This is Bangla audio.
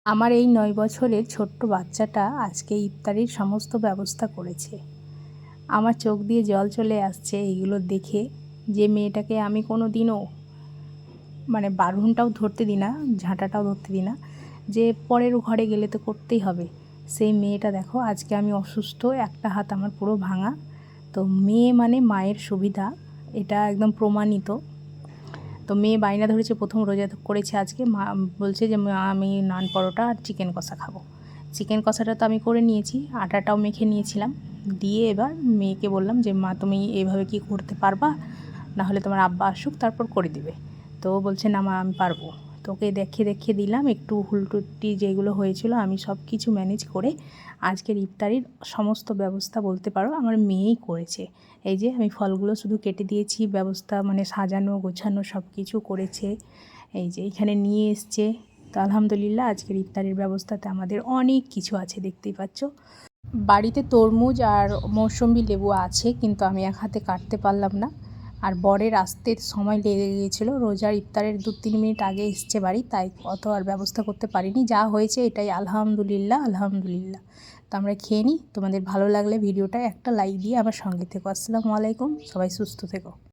আমার এই ৯ বছরের ছোট্ট বাচ্চাটা আজকে ইফতারির সমস্ত ব্যবস্থা করেছে। আমার চোখ দিয়ে জল চলে আসছে এইগুলো দেখে, যে মেয়েটাকে আমি কোনো দিনও বারুনটাও ধরতে দিই না, ঝাঁটাটাও ধরতে দিই না, যে পরের ঘরে গেলে তো করতেই হবে। সেই মেয়েটা দেখো, আজকে আমি অসুস্থ, একটা হাত আমার পুরো ভাঙা। তো মেয়ে মানে মায়ের সুবিধা, এটা একদম প্রমাণিত। তো মেয়ে বায়না ধরেছে, প্রথম রোজা করেছে আজকে, মা বলছে যে মা আমি নান পরোটা আর চিকেন কষা খাবো। চিকেন কষাটা তো আমি করে নিয়েছি, আটাটাও মেখে নিয়েছিলাম। দিয়ে এবার মেয়েকে বললাম যে মা তুমি এইভাবে কি করতে পারবা, না হলে তোমার আব্বা আসুক তারপর করে দিবে। তো বলছে না মা আমি পারবো। তোকে দেখিয়ে দিলাম, একটু হুলটুটি যেগুলো হয়েছিল আমি সব কিছু ম্যানেজ করে আজকের ইফতারির সমস্ত ব্যবস্থা বলতে পারো আমার মেয়েই করেছে। এই যে আমি ফলগুলো শুধু কেটে দিয়েছি, ব্যবস্থা সাজানো গোছানো সব কিছু করেছে। এই যে এখানে নিয়ে এসছে। তো আলহামদুলিল্লাহ আজকের ইফতারির ব্যবস্থাতে আমাদের অনেক কিছু আছে, দেখতেই পাচ্ছ। বাড়িতে তরমুজ আর মৌসুম্বি লেবু আছে, কিন্তু আমি এক হাতে কাটতে পারলাম না। আর বরের আসতে সময় লেগে গিয়েছিলো, রোজার ইফতারের 2-3 মিনিট আগে এসছে বাড়ি, তাই অত আর ব্যবস্থা করতে পারিনি। যা হয়েছে এটাই আলহামদুলিল্লাহ। তো আমরা খেয়ে নিই। তোমাদের ভালো লাগলে ভিডিওটা একটা লাইক দিয়ে আমার সঙ্গে থেকো। আসসালামু আলাইকুম, সবাই সুস্থ থেকো।